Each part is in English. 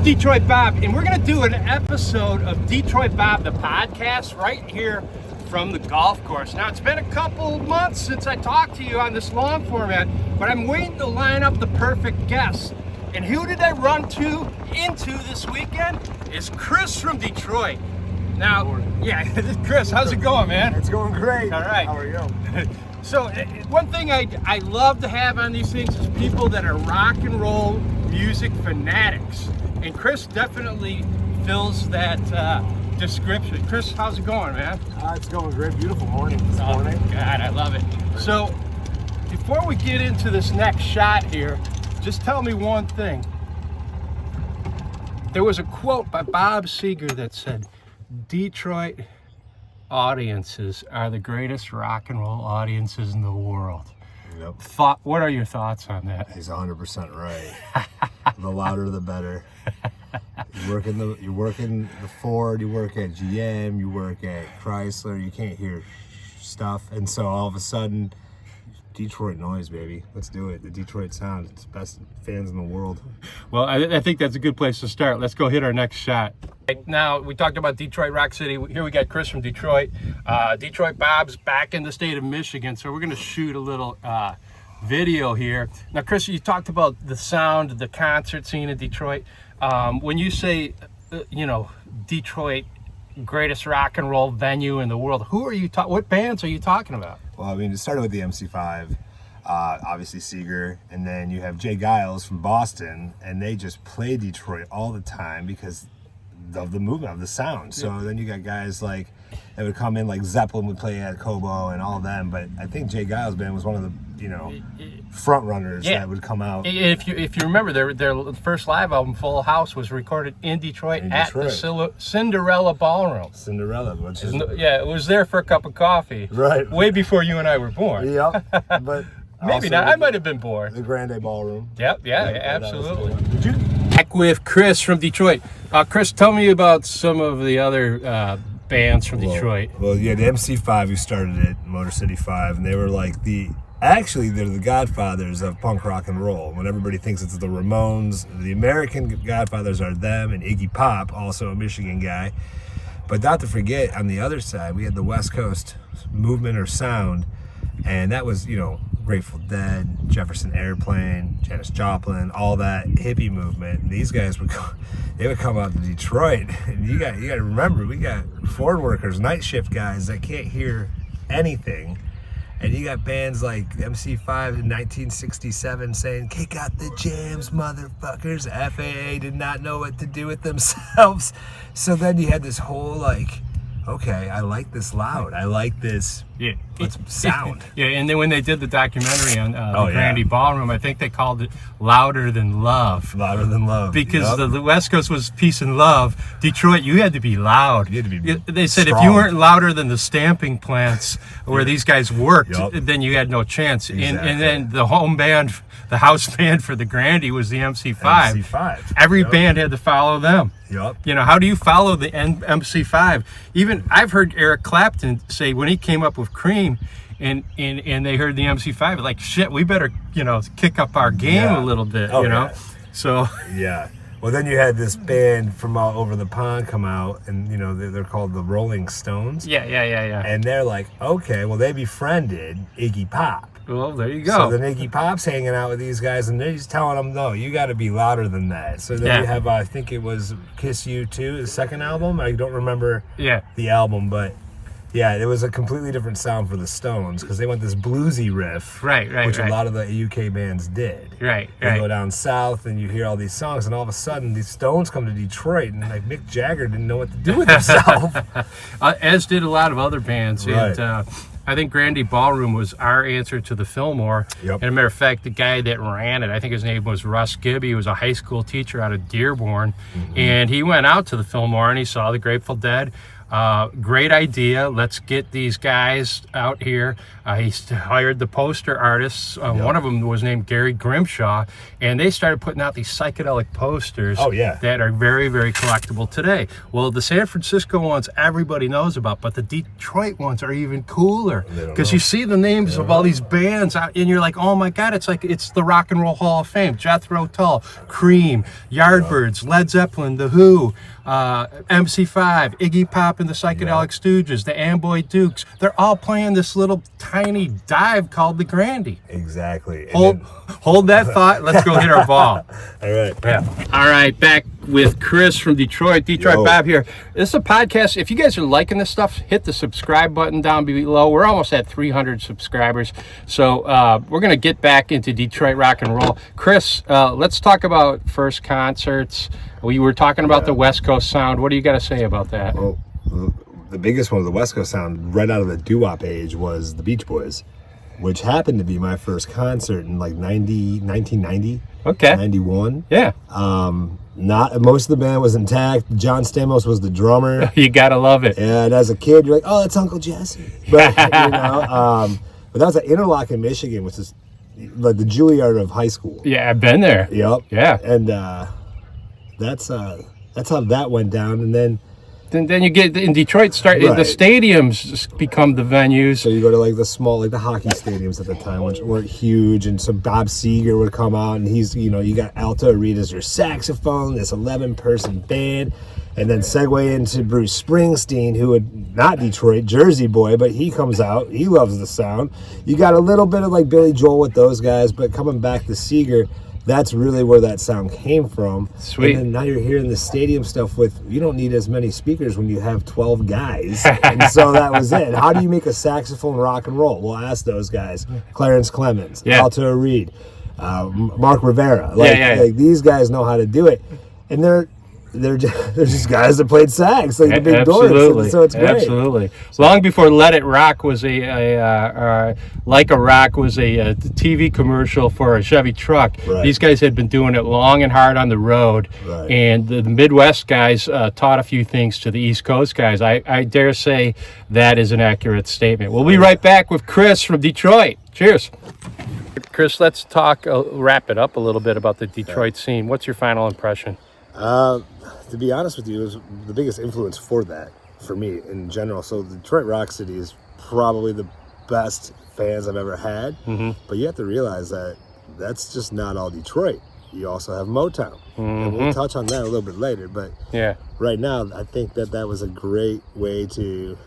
Detroit Bob, and we're going to do an episode of Detroit Bob, the podcast, right here from the golf course. Now, it's been a couple months since I talked to you on this long format, but I'm waiting to line up the perfect guest. And who did I run into this weekend? Is Chris from Detroit. Now, yeah, Chris, how's it going, man? It's going great. All right. How are you? So, one thing I love to have on these things is people that are rock and roll music fanatics. And Chris definitely fills that description. Chris, how's it going, man? It's going great. Beautiful morning this morning. God, I love it. So, before we get into this next shot here, just tell me one thing. There was a quote by Bob Seger that said, Detroit audiences are the greatest rock and roll audiences in the world. Yep. What are your thoughts on that? He's 100% right. The louder, the better. You're working the Ford. You work at GM. You work at Chrysler. You can't hear stuff, and so all of a sudden, Detroit noise, baby. Let's do it. The Detroit sound. It's the best fans in the world. Well, I think that's a good place to start. Let's go hit our next shot. Now, we talked about Detroit Rock City. Here we got Chris from Detroit. Detroit Bob's back in the state of Michigan, so we're going to shoot a little video here. Now, Chris, you talked about the sound, the concert scene in Detroit. When you say, Detroit, greatest rock and roll venue in the world, who are you what bands are you talking about? Well, I mean, it started with the MC5, obviously Seger, and then you have Jay Giles from Boston, and they just play Detroit all the time because of the movement, of the sound. So then you got guys like that would come in, like Zeppelin would play at Kobo and all them, but I think Jay Giles' band was one of the, front runners that would come out. If you remember, their first live album, Full House, was recorded in Detroit at the Cinderella Ballroom. Cinderella, which is... Yeah, it was there for a cup of coffee. Right. Way before you and I were born. Yep, but... Maybe not. I might have been born. The Grande Ballroom. Yep, yeah, absolutely. Back with Chris from Detroit. Chris, tell me about some of the other bands from Detroit. Well, yeah, the MC5, who started it, Motor City 5, and they were like they're the godfathers of punk rock and roll. When everybody thinks it's the Ramones, the American godfathers are them, and Iggy Pop, also a Michigan guy. But not to forget, on the other side, we had the West Coast movement or sound, and that was, Grateful Dead, Jefferson Airplane, Janis Joplin, all that hippie movement. And these guys would come out to Detroit, and you got to remember, we got Ford workers, night shift guys that can't hear anything, and you got bands like MC5 in 1967 saying, "Kick out the jams, motherfuckers." FAA did not know what to do with themselves, so then you had this whole okay, I like this loud. I like this. Yeah, sound. Yeah, and then when they did the documentary on the Grande Ballroom, I think they called it Louder Than Love. Louder Than Love. Because the West Coast was peace and love. Detroit, you had to be loud. You had to be They said strong. If you weren't louder than the stamping plants where these guys worked, then you had no chance. Exactly. And then the home band, the house band for the Grande was the MC5. MC5. Every band had to follow them. Yep. How do you follow the MC5? Even I've heard Eric Clapton say when he came up with Cream and they heard the MC5, like, shit, we better, kick up our game a little bit, Yeah. So yeah. Well, then you had this band from all over the pond come out, and they're called the Rolling Stones. Yeah. And they're like, okay, well, they befriended Iggy Pop. Well, there you go. So then Iggy Pop's hanging out with these guys, and they're just telling them, no, you got to be louder than that. So then you have, I think it was Kiss You 2, the second album. I don't remember the album, but yeah, it was a completely different sound for the Stones because they went this bluesy riff, which a lot of the UK bands did. Right. You go down south and you hear all these songs, and all of a sudden these Stones come to Detroit, and like Mick Jagger didn't know what to do with himself. As did a lot of other bands. Right. And, I think Grande Ballroom was our answer to the Fillmore. Yep. And as a matter of fact, the guy that ran it, I think his name was Russ Gibby. He was a high school teacher out of Dearborn. Mm-hmm. And he went out to the Fillmore and he saw the Grateful Dead. Great idea. Let's get these guys out here. He hired the poster artists. One of them was named Gary Grimshaw, and they started putting out these psychedelic posters that are very, very collectible today. Well, the San Francisco ones everybody knows about, but the Detroit ones are even cooler because you see the names of all these bands out, and you're like, oh my God, it's the Rock and Roll Hall of Fame. Jethro Tull, Cream, Yardbirds, Led Zeppelin, The Who, MC5, Iggy Pop and the Psychedelic Stooges, the Amboy Dukes. They're all playing this little tiny dive called the Grandy. Exactly. Hold that thought. Let's go hit our ball. All right. Yeah. All right, back with Chris from Detroit. DetroitBob here. This is a podcast. If you guys are liking this stuff, hit the subscribe button down below. We're almost at 300 subscribers. So we're going to get back into Detroit rock and roll. Chris, let's talk about first concerts. We were talking about the West Coast sound. What do you got to say about that? Well, the biggest one of the West Coast sound right out of the doo-wop age was the Beach Boys, which happened to be my first concert in like 1990. Okay. 91. Yeah. Not most of the band was intact. John Stamos was the drummer. You gotta love it. And as a kid, you're like, oh, that's Uncle Jesse. But but that was at Interlochen, Michigan, which is like the Juilliard of high school. Yeah, I've been there. Yep. Yeah. And that's how that went down. And then you get in Detroit, the stadiums become the venues. So you go to like the small, like the hockey stadiums at the time, which weren't huge, and so Bob Seger would come out, and he's, you got Alto Reed as your saxophone, this 11-person band, and then segue into Bruce Springsteen, who would, not Detroit, Jersey boy, but he comes out, he loves the sound. You got a little bit of like Billy Joel with those guys, but coming back to Seger, that's really where that sound came from. Sweet. And then now you're hearing the stadium stuff with, you don't need as many speakers when you have 12 guys. And so that was it. How do you make a saxophone rock and roll? Well, ask those guys. Clarence Clemens, Alto Reed, Mark Rivera. Like these guys know how to do it. And they're just guys that played sax, like the big doors. So it's great. Absolutely. Long before Let It Rock was Like a Rock was a TV commercial for a Chevy truck. Right. These guys had been doing it long and hard on the road. Right. And the Midwest guys taught a few things to the East Coast guys. I dare say that is an accurate statement. We'll be right back with Chris from Detroit. Cheers. Chris, let's wrap it up a little bit about the Detroit scene. What's your final impression? To be honest with you, it was the biggest influence for me in general. So Detroit Rock City is probably the best fans I've ever had. Mm-hmm. But you have to realize that that's just not all Detroit. You also have Motown. Mm-hmm. And we'll touch on that a little bit later. But right now, I think that was a great way to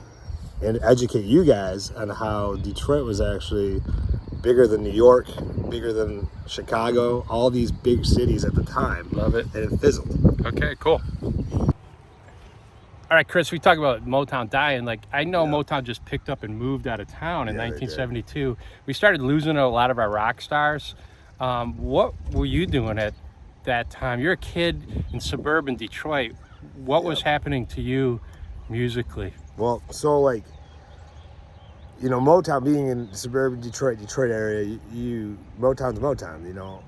educate you guys on how Detroit was actually bigger than New York, bigger than Chicago, all these big cities at the time. Love it. And it fizzled. Okay, cool. All right, Chris, we talk about Motown dying. Like, I know Motown just picked up and moved out of town in 1972. We started losing a lot of our rock stars. What were you doing at that time? You're a kid in suburban Detroit. What was happening to you musically? Well, so like, Motown being in suburban Detroit area, Motown's Motown,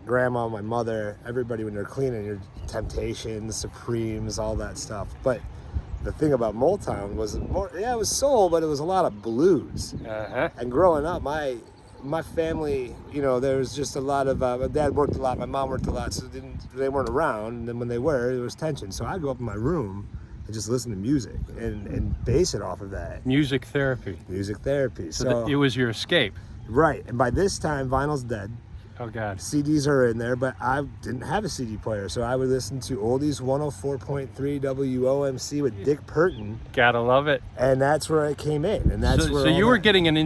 grandma, my mother, everybody when they're cleaning, your Temptations, Supremes, all that stuff. But the thing about Motown was it was soul, but it was a lot of blues. Uh-huh. And growing up, my family, there was just a lot of, my dad worked a lot, my mom worked a lot, so they weren't around. And then when they were, there was tension. So I'd go up in my room and just listen to music and base it off of that. Music therapy. So it was your escape. Right. And by this time, vinyl's dead. Oh, God. CDs are in there, but I didn't have a CD player, so I would listen to Oldies 104.3 WOMC with Dick Purton. Gotta love it. And that's where it came in. And that's so you were getting an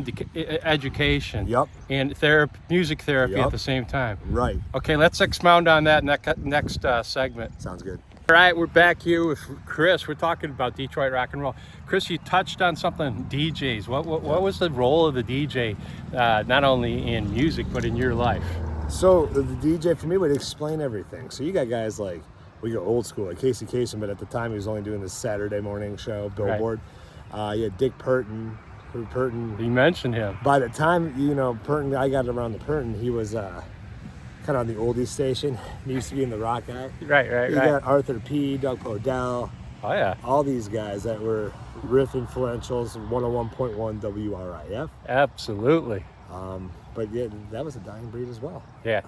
education. Yep. And music therapy at the same time. Right. Okay, let's expound on that next segment. Sounds good. All right, we're back here with Chris. We're talking about Detroit rock and roll. Chris, you touched on something, DJs. What was the role of the DJ, not only in music, but in your life? So the DJ for me would explain everything. So you got guys like, we go old school, like Casey Kasem, but at the time he was only doing the Saturday morning show, Billboard. Right. You had Dick Purton. You mentioned him. By the time, Purton, I got around the Purton, he was kind of on the oldies station. He used to be in the rock act. Right. You got Arthur P., Doug Podell, Oh, yeah. All these guys that were riff influentials, 101.1 WRIF. Absolutely. But yeah, that was a dying breed as well. Yeah.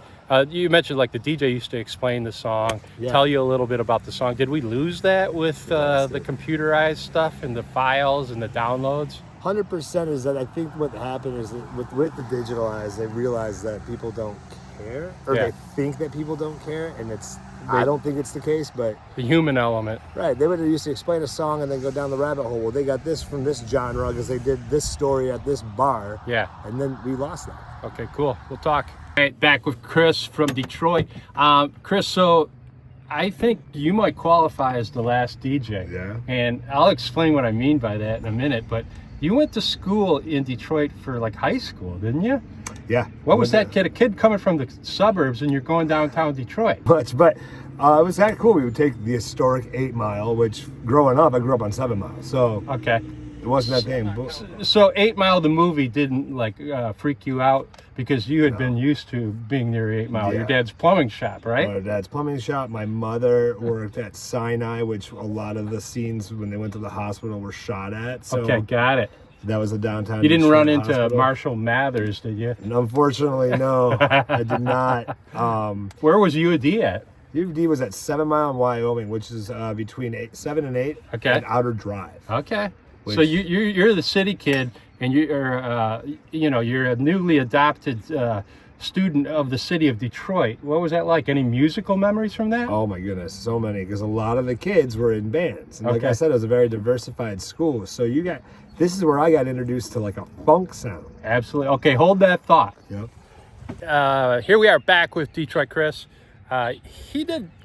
You mentioned like the DJ used to explain the song, Yeah. tell you a little bit about the song. Did we lose that with lost the it. computerized stuff and the files and the downloads? 100% is that I think what happened is that with the digitalized, they realized that people don't care, or Yeah. they think that people don't care, and I don't think it's the case, but The human element. right, they would have used to explain a song and then go down the rabbit hole. Well, they got this from this genre because they did this story at this bar. Yeah. And then we lost that. Okay, cool. We'll talk. All right, back with Chris from Detroit. Chris, so I think you might qualify as the last DJ. Yeah. And I'll explain what I mean by that in a minute, but you went to school in Detroit for like high school, didn't you? Yeah. What was that kid? A kid coming from the suburbs and you're going downtown Detroit. Much, but it was kind of cool. We would take the historic 8 Mile, which growing up, I grew up on 7 Mile. So Okay. it wasn't that thing. So 8 Mile, the movie, didn't like freak you out because you had been used to being near 8 Mile. Your Yeah. dad's plumbing shop, right? My dad's plumbing shop. My mother worked at Sinai, which a lot of the scenes when they went to the hospital were shot at. So Okay, got it. that was a downtown. You didn't Detroit run into hospital. Marshall Mathers, did you? And unfortunately, no, I did not. Where was UAD at? UD was at 7 Mile in Wyoming, which is between 7 and 8 Okay. and Outer Drive. Okay. So Which- you're the city kid, and you're a newly adopted student of the city of Detroit. What was that like? Any musical memories from that? Oh my goodness, so many, because a lot of the kids were in bands. And like Okay. I said, it was a very diversified school. So this is where I got introduced to like a funk sound. Absolutely. Okay, hold that thought. Yep. Here we are back with Detroit Chris.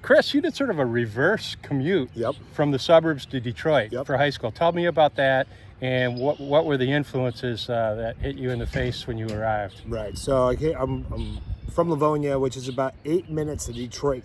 Chris, you did sort of a reverse commute Yep. from the suburbs to Detroit Yep. for high school. Tell me about that, and what were the influences that hit you in the face when you arrived? Right. So I'm from Livonia, which is about 8 minutes to Detroit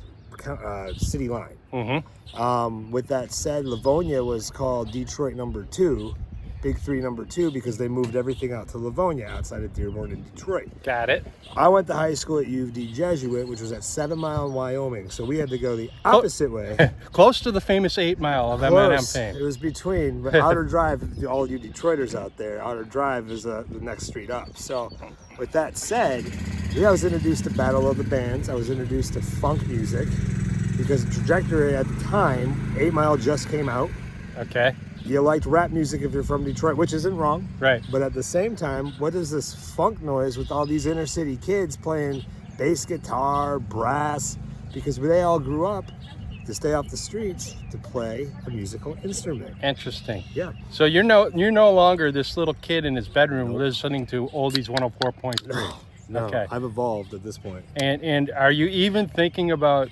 city line. Mm-hmm. With that said, Livonia was called Detroit number 2, Big 3 number 2, because they moved everything out to Livonia outside of Dearborn and Detroit. Got it. I went to high school at U of D Jesuit, which was at 7 Mile in Wyoming. So we had to go the opposite way. Close to the famous 8 Mile of Close. M&M It fame. was between, but Outer Drive, all you Detroiters out there, Outer Drive is the next street up. So with that said, I was introduced to Battle of the Bands. I was introduced to funk music because Trajectory at the time, 8 Mile just came out. Okay. You liked rap music if you're from Detroit, which isn't wrong. Right. But at the same time, what is this funk noise with all these inner city kids playing bass guitar, brass? Because they all grew up to stay off the streets to play a musical instrument. Interesting. Yeah. So you're no longer this little kid in his bedroom listening to Oldies 104.3. No, Okay. I've evolved at this point. And are you even thinking about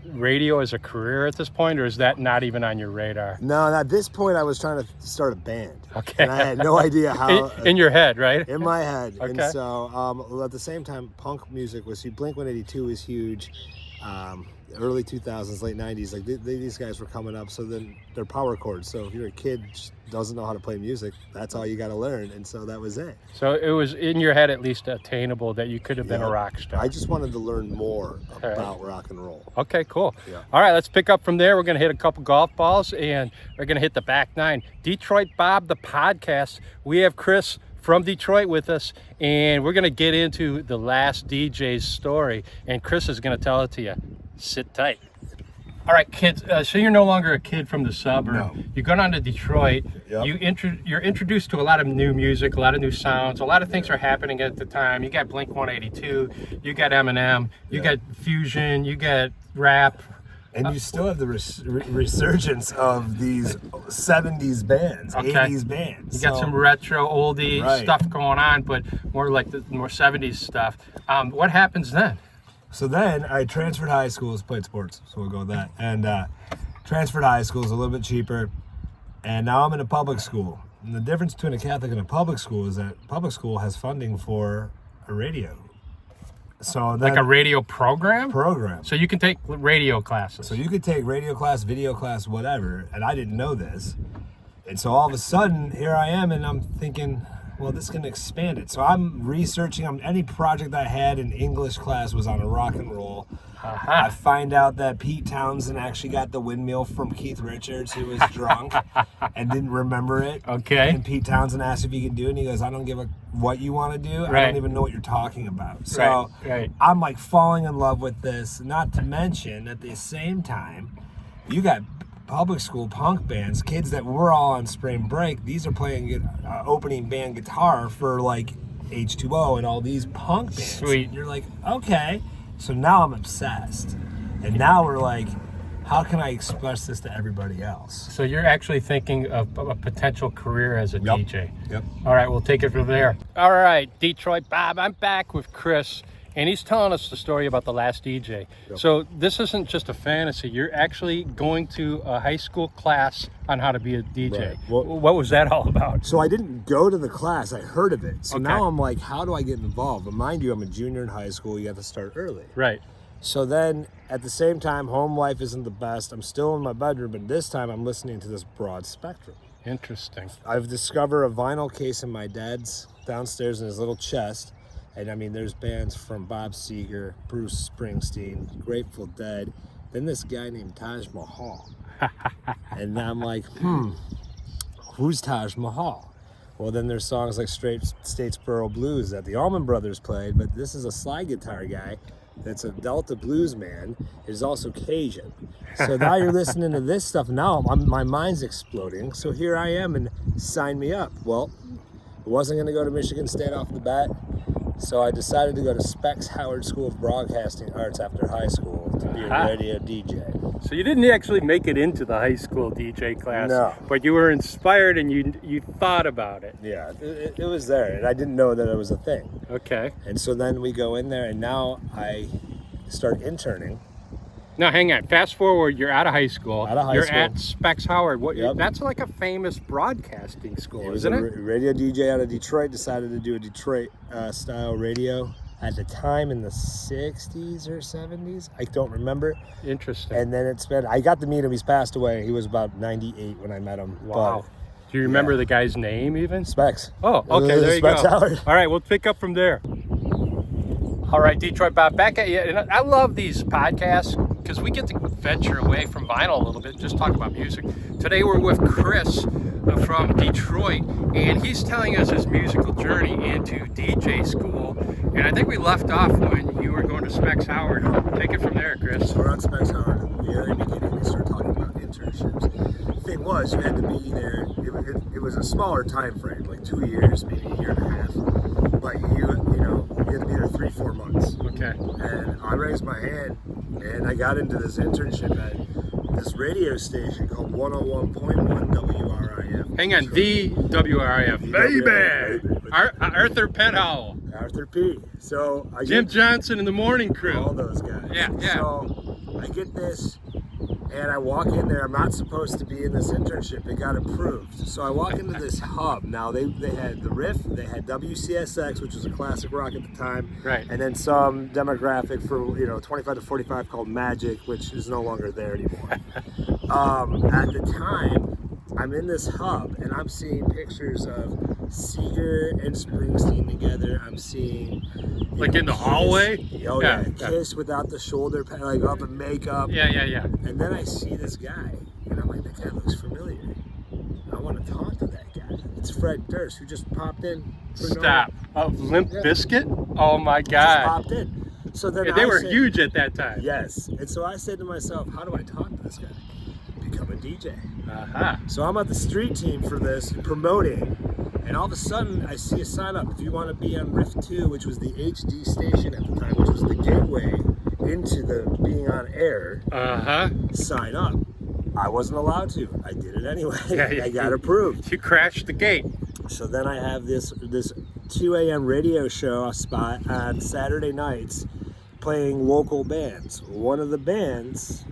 radio as a career at this point, or is that not even on your radar? No, at this point, I was trying to start a band. Okay. And I had no idea how. In your head, right? In my head. Okay. And so at the same time, punk music was huge. Blink-182 was huge. Early 2000s, late 90s, like these guys were coming up. So then they're power chords. So if you're a kid just doesn't know how to play music, that's all you got to learn. And so that was it. So it was in your head at least attainable that you could have been a rock star. I just wanted to learn more about rock and roll. Okay, cool. Yeah. All right, let's pick up from there. We're going to hit a couple golf balls, and we're going to hit the back nine. DetroitBob, the podcast. We have Chris from Detroit with us, and we're going to get into the last DJ's story, and Chris is going to tell it to you. Sit tight. All right, kids. So you're no longer a kid from the suburb. No. You go down to Detroit. Yep. You're introduced to a lot of new music, a lot of new sounds. A lot of things are happening at the time. You got Blink-182. You got Eminem. You got fusion. You got rap. And you still have the resurgence of these 70s bands, Okay. 80s bands. You got some retro, oldie Right. stuff going on, but more like the more 70s stuff. What happens then? So then I transferred high schools, played sports, so we'll go with that. And transferred high schools, a little bit cheaper. And now I'm in a public school. And the difference between a Catholic and a public school is that public school has funding for a radio. So then, Like a radio program? program. So you can take radio classes. So you could take radio class, video class, whatever, and I didn't know this. And so all of a sudden, here I am, and I'm thinking, well, this can expand it. So I'm researching. Any project I had in English class was on a rock and roll. I find out that Pete Townsend actually got the windmill from Keith Richards, who was drunk and didn't remember it. Okay. And Pete Townsend asked if he could do it, and he goes, I don't give a what you want to do. I Right. don't even know what you're talking about. So Right. I'm like falling in love with this, not to mention at the same time, you got public school punk bands, kids that were all on spring break. These are playing opening band guitar for like H2O and all these punk bands. Sweet. And you're like, okay. So now I'm obsessed. And now we're like, how can I express this to everybody else? So you're actually thinking of a potential career as a DJ. Yep. All right, we'll take it from there. All right, Detroit Bob, I'm back with Chris, and he's telling us the story about the last DJ. Yep. So this isn't just a fantasy. You're actually going to a high school class on how to be a DJ. Right. Well, what was that all about? So I didn't go to the class. I heard of it. So Okay. now I'm like, how do I get involved? But mind you, I'm a junior in high school. You have to start early. Right. So then at the same time, home life isn't the best. I'm still in my bedroom, but this time I'm listening to this broad spectrum. Interesting. I've discovered a vinyl case in my dad's downstairs in his little chest. And I mean, there's bands from Bob Seger, Bruce Springsteen, Grateful Dead, then this guy named Taj Mahal. And I'm like, who's Taj Mahal? Well, then there's songs like Straight Statesboro Blues that the Allman Brothers played, but this is a slide guitar guy that's a Delta blues man, is also Cajun. So now you're listening to this stuff. Now my mind's exploding. So here I am, and sign me up. Well, I wasn't going to go to Michigan State off the bat, so I decided to go to Specs Howard School of Broadcasting Arts after high school to be a radio DJ. So you didn't actually make it into the high school DJ class, No. but you were inspired and you thought about it. Yeah, it was there, and I didn't know that it was a thing. Okay. And so then we go in there, and now I start interning. Now hang on. Fast forward. You're out of high school. You're school. at Specs Howard. What? Yep. That's like a famous broadcasting school, It was isn't a it? radio DJ out of Detroit, decided to do a Detroit style radio at the time in the 60s or 70s. I don't remember. Interesting. And then I got to meet him. He's passed away. He was about 98 when I met him. Wow. But Do you remember the guy's name even? Specs. Oh, okay. There you Specs go. Howard. All right, we'll pick up from there. All right, Detroit Bob, back at you. And I love these podcasts because we get to venture away from vinyl a little bit, just talk about music. Today we're with Chris from Detroit, and he's telling us his musical journey into DJ school. And I think we left off when you were going to Specs Howard. Take it from there, Chris. We're on Specs Howard at the very beginning. We started talking about internships. The thing was, you had to be there. It was a smaller time frame, like 2 years, maybe a year and a half. But you had to be there 3-4 months. Okay. And I raised my hand, and I got into this internship at this radio station called 101.1 WRIF. Hang on, the WRIF. Baby! Arthur Penhowell. Arthur P. So I Jim get Johnson in the morning crew. all those guys. Yeah. So I get this, and I walk in there. I'm not supposed to be in this internship. It got approved. So I walk into this hub. Now they had the Riff, they had WCSX, which was a classic rock at the time. Right. And then some demographic for 25 to 45 called Magic, which is no longer there anymore. At the time, I'm in this hub, and I'm seeing pictures of Seeger and Springsteen together. I'm seeing Like in the hallway? Oh Yeah, yeah, yeah. Kiss without the shoulder pad, like up in makeup. Yeah. And then I see this guy, and I'm like, that guy looks familiar. I want to talk to that guy. It's Fred Durst, who just popped in. Stop. Limp Yeah. Bizkit? Oh my Just God. popped in. So then They I were said, huge at that time. Yes. And so I said to myself, how do I talk to this guy? Become a DJ. Uh-huh. So I'm at the street team for this, promoting, and all of a sudden I see a sign up. If you want to be on Riff 2, which was the HD station at the time, which was the gateway into the being on air, Uh-huh. sign up. I wasn't allowed to. I did it anyway. Yeah, I got approved. You crashed the gate. So then I have this 2 a.m. radio show spot on Saturday nights playing local bands. One of the bands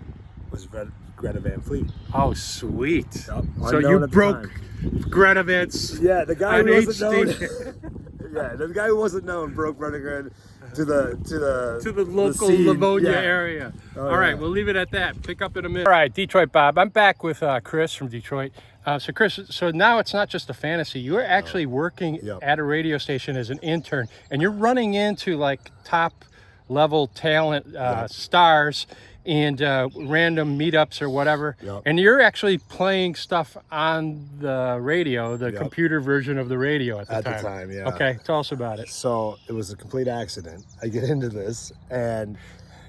was Greta Van Fleet. Oh, sweet. Yep. So Unknown you at the broke time. Greta Van's Yeah, the guy on who wasn't known. HD. Yeah, the guy who wasn't known broke Renegade to the local scene. Livonia Yeah. area. Oh, All right, yeah. we'll leave it at that. Pick up in a minute. All right, Detroit Bob. I'm back with Chris from Detroit. So Chris, so now it's not just a fantasy. You're actually working Yep. at a radio station as an intern, and you're running into like top level talent stars and random meetups or whatever. Yep. And you're actually playing stuff on the radio, the computer version of the radio at the time. At the time, yeah. Okay, tell us about it. So it was a complete accident. I get into this and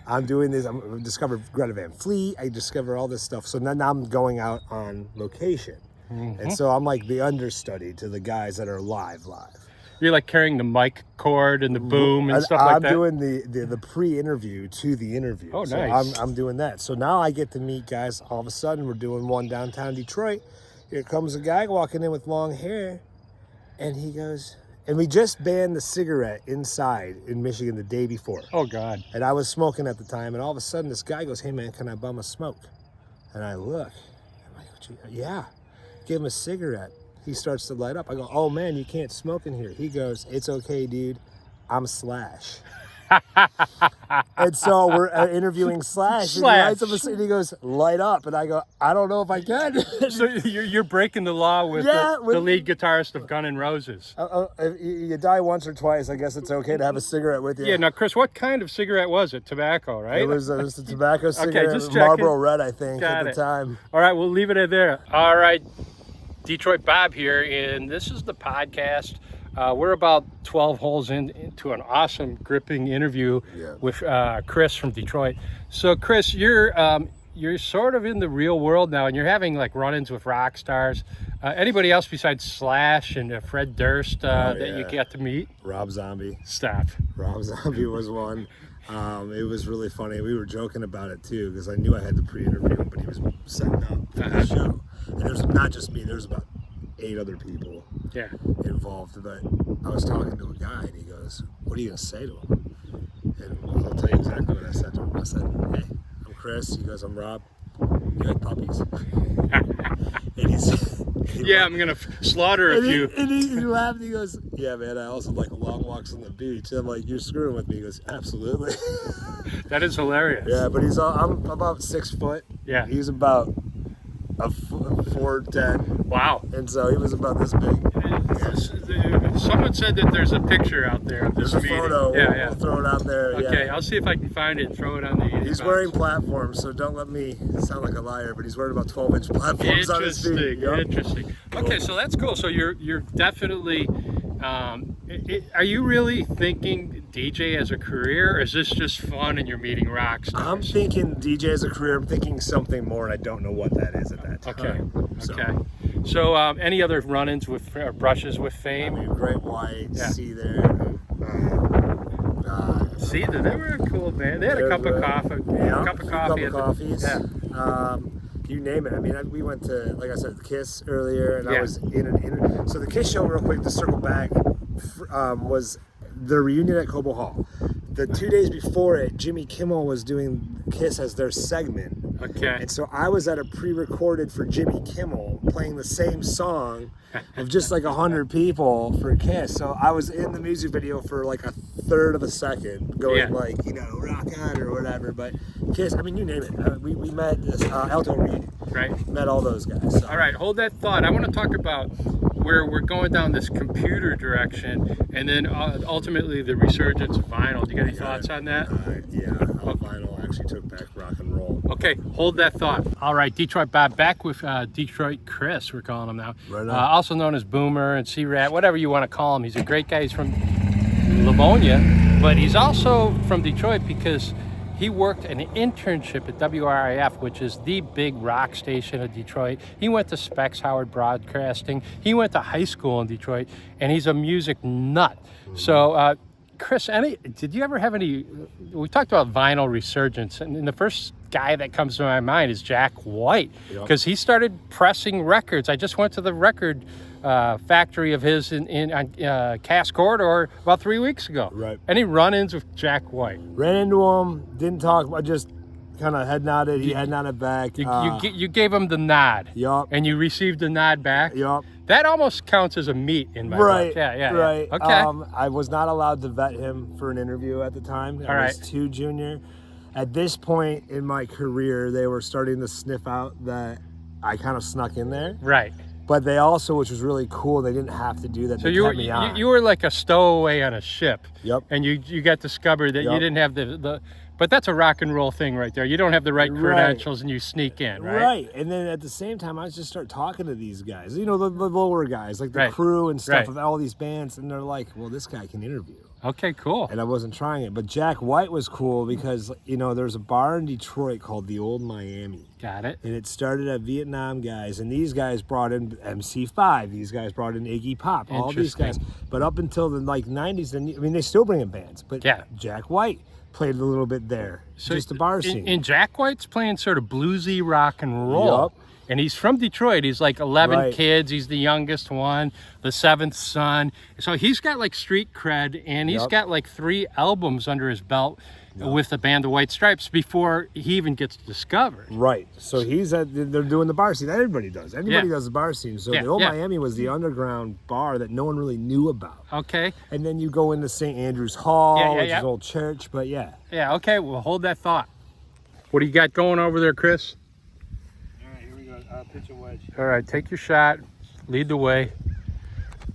I'm doing this. I discovered Greta Van Fleet. I discover all this stuff. So now I'm going out on location. And so I'm like the understudy to the guys that are live. You're like carrying the mic cord and the boom and stuff like that? I'm doing the pre-interview to the interview. Oh, so nice. I'm doing that. So now I get to meet guys. All of a sudden, we're doing one downtown Detroit. Here comes a guy walking in with long hair. And he goes, and we just banned the cigarette inside in Michigan the day before. Oh, God. And I was smoking at the time. And all of a sudden, this guy goes, hey, man, can I bum a smoke? And I look. I'm like, yeah. Give him a cigarette. He starts to light up. I go, oh man, you can't smoke in here. He goes, it's okay, dude. I'm Slash. And so we're interviewing Slash. And he lights up and he goes, light up. And I go, I don't know if I can. So you're breaking the law with the lead guitarist of Guns N' Roses. If you die once or twice, I guess it's okay to have a cigarette with you. Yeah, now, Chris, what kind of cigarette was it? Tobacco, right? It was a tobacco cigarette. Okay, just checking. Marlboro Red, I think, Got at the it. time. All right, we'll leave it at there. All right, Detroit Bob here, and this is the podcast. We're about 12 holes into an awesome, gripping interview with Chris from Detroit. So, Chris, you're sort of in the real world now, and you're having like run-ins with rock stars. Anybody else besides Slash and Fred Durst that you got to meet? Rob Zombie. Stop. Rob Zombie was one. It was really funny. We were joking about it too because I knew I had the pre-interview, but he was setting up for the show. And there's not just me. There's about 8 other people involved. But I was talking to a guy, and he goes, "What are you gonna say to him?" And I'll tell you exactly what I said to him. I said, "Hey, I'm Chris." He goes, "I'm Rob. You like puppies?" And I'm gonna slaughter a few. And he laughed. And he goes, "Yeah, man. I also like long walks on the beach." And I'm like, "You're screwing with me." He goes, "Absolutely." That is hilarious. Yeah, but I'm about 6 foot. Yeah. He's about a 4'10". Wow. And so he was about this big. Someone said that there's a picture out there of this There's a meeting. photo. We'll throw it out there. Okay, yeah. I'll see if I can find it and throw it on the He's wearing platforms, so don't let me sound like a liar, but he's wearing about 12-inch platforms on his feet. Interesting. Okay, so that's cool. So you're definitely, are you really thinking DJ as a career, or is this just fun and you're meeting rock stars? I'm thinking DJ as a career. I'm thinking something more, and I don't know what that is at that time. Okay. So any other run-ins with brushes with fame? I mean, Great White, See there. See, they were a cool band. They had a cup of coffee. Coffees. You name it. I mean, we went to, like I said, Kiss earlier, and I was in so the Kiss show, real quick, to circle back, was the reunion at Cobo Hall. The 2 days before it, Jimmy Kimmel was doing Kiss as their segment. Okay. And so I was at a pre-recorded for Jimmy Kimmel playing the same song of just like 100 people for Kiss. So I was in the music video for like a third of a second going like, rock on or whatever. But Kiss, I mean, you name it. We met Alto Reed. Right. Met all those guys. So. All right, hold that thought. I want to talk about where we're going down this computer direction, and then ultimately the resurgence of vinyl. Do you got any thoughts on that? How vinyl actually took back rock and roll. Okay, hold that thought. All right, Detroit Bob, back with Detroit Chris, we're calling him now. Right on. Also known as Boomer and C-Rat, whatever you want to call him. He's a great guy. He's from Livonia, but he's also from Detroit because he worked an internship at WRIF, which is the big rock station of Detroit. He went to Specs Howard Broadcasting. He went to high school in Detroit, and he's a music nut. So, Chris, did you ever have any? We talked about vinyl resurgence, and the first guy that comes to my mind is Jack White, because he started pressing records. I just went to the record factory of his in Cass Corridor about 3 weeks ago. Right. Any run-ins with Jack White? Ran into him, didn't talk. I just kind of head nodded. He head nodded back. You gave him the nod. Yup. And you received the nod back. Yup. That almost counts as a meet in my book. Yeah. Right. Okay. I was not allowed to vet him for an interview at the time. I was too junior. At this point in my career, they were starting to sniff out that I kind of snuck in there. Right. But they also, which was really cool, they didn't have to do that. So they you kept me on. you were like a stowaway on a ship. Yep. And you got discovered that you Yep. didn't have the but that's a rock and roll thing right there. You don't have the right credentials and you sneak in, right? Right. And then at the same time, I just start talking to these guys, you know, the lower guys, like the Right. crew and stuff Right. of all these bands. And they're like, well, this guy can interview. Okay, cool. And I wasn't trying it. But Jack White was cool because, you know, there's a bar in Detroit called the Old Miami. Got it. And it started at Vietnam guys. And these guys brought in MC5. These guys brought in Iggy Pop. All these guys. But up until the 90s, I mean, they still bring in bands. But yeah. Jack White played a little bit there. So just the bar scene. And Jack White's playing sort of bluesy rock and roll. Yep. And he's from Detroit. He's like 11 Right. kids. He's the youngest one, the 7th son. So he's got like street cred, and he's got like 3 albums under his belt with the band The White Stripes before he even gets discovered. Right. So they're doing the bar scene. Everybody does. Everybody does the bar scene. So the Old Miami was the underground bar that no one really knew about. Okay. And then you go into St. Andrew's Hall, which is an old church, but yeah. Yeah, okay, well, hold that thought. What do you got going over there, Chris? All right, here we go. Pitch a wedge. All right, take your shot. Lead the way.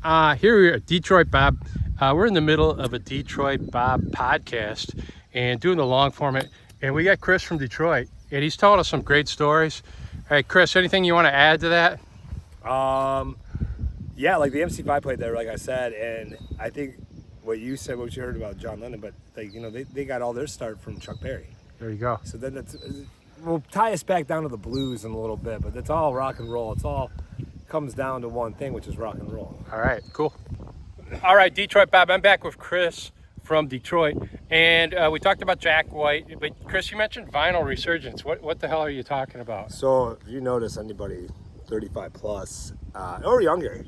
Here we are, Detroit Bob. We're in the middle of a Detroit Bob podcast and doing the long format. And we got Chris from Detroit, and he's telling us some great stories. All right, Chris, anything you want to add to that? Yeah, like the MC5 played there, like I said, and I think what you said, what you heard about John Lennon, but like, you know, they got all their start from Chuck Berry. There you go. So then we'll tie us back down to the blues in a little bit, but it's all rock and roll. It's all comes down to one thing, which is rock and roll. All right, cool. All right, Detroit Bob, I'm back with Chris from Detroit, and we talked about Jack White, but Chris, you mentioned vinyl resurgence. What the hell are you talking about? So if you notice anybody 35 plus or younger,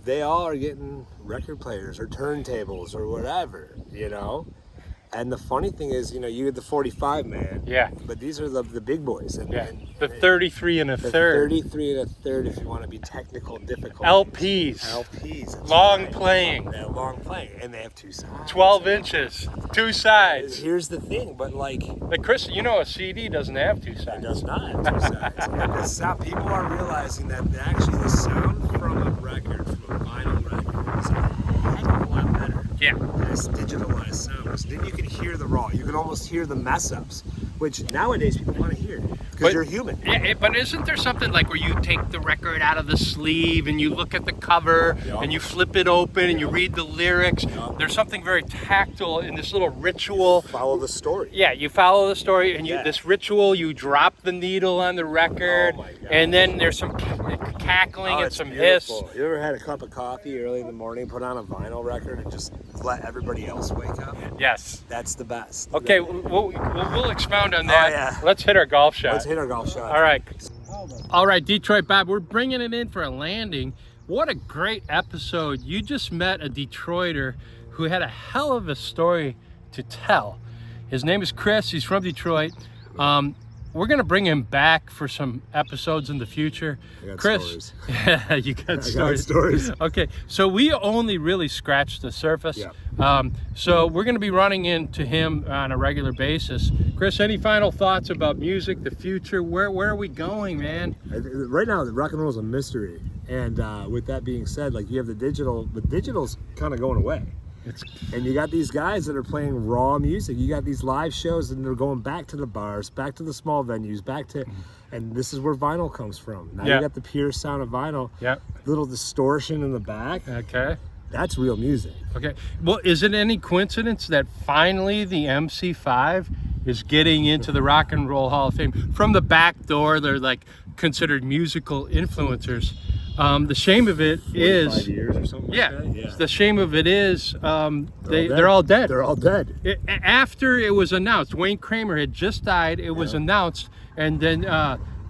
they all are getting record players or turntables or whatever, you know. And the funny thing is, you know, you had the 45 man. Yeah. But these are the big boys. And, the 33 and a third. 33 and a third, if you want to be technical, difficult. LPs. Long playing. They're long playing, and they have 2 sides. 12 inches, 2 sides. Here's the thing, but like Chris, you know, a CD doesn't have 2 sides. It does not have 2 sides. And the sound, people are realizing that actually the sound from a record, from a vinyl record, is a heck of a lot better. Yeah. This digitalized sound. So then you can hear the raw. You can almost hear the mess ups, which nowadays people want to hear because you're human. Yeah, but isn't there something like where you take the record out of the sleeve and you look at the cover and you flip it open and you read the lyrics? There's something very tactile in this little ritual. Follow the story. Yeah, you follow the story, and this ritual, you drop the needle on the record, and then there's some cackling and some beautiful. hiss. You ever had a cup of coffee early in the morning, put on a vinyl record, and just let everybody else wake up? Yes. That's the best. Okay, we'll expound on that. Oh, yeah. Let's hit our golf shot. Let's hit our golf shot. All right, Detroit Bob, we're bringing it in for a landing. What a great episode. You just met a Detroiter who had a hell of a story to tell. His name is Chris. He's from Detroit. We're going to bring him back for some episodes in the future. I got Chris, stories. Yeah, you got stories. Okay, so we only really scratched the surface. Yeah. So we're going to be running into him on a regular basis. Chris, any final thoughts about music, the future? Where are we going, man? Right now, the rock and roll is a mystery. And with that being said, like you have the digital, but digital's kind of going away. And you got these guys that are playing raw music. You got these live shows, and they're going back to the bars, back to the small venues, back to, and this is where vinyl comes from. Now you got the pure sound of vinyl. Yeah. Little distortion in the back. Okay. That's real music. Okay. Well, is it any coincidence that finally the MC5 is getting into the Rock and Roll Hall of Fame? From the back door, they're like considered musical influencers. The shame of it is 5 years or something like that? Yeah. The shame of it is they're all dead. They're all dead. After it was announced, Wayne Kramer had just died. It was announced, and then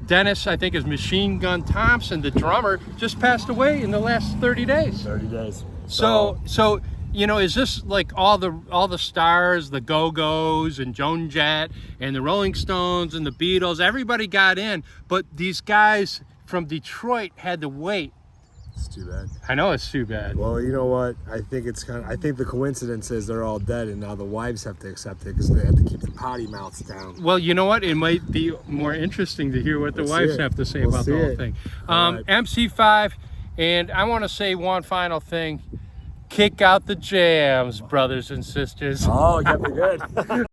Dennis, I think, is Machine Gun Thompson, the drummer, just passed away in the last 30 days. 30 days. So you know, is this like all the stars, the Go-Go's and Joan Jett and the Rolling Stones and the Beatles? Everybody got in, but these guys from Detroit had to wait It's too bad. I know it's too bad. Well, you know what? I think I think the coincidence is they're all dead, and now the wives have to accept it because they have to keep the potty mouths down. Well, you know what? It might be more interesting to hear what the wives have to say about the whole thing. Right. MC5, and I want to say one final thing. Kick out the jams, brothers and sisters. Oh, you got me good.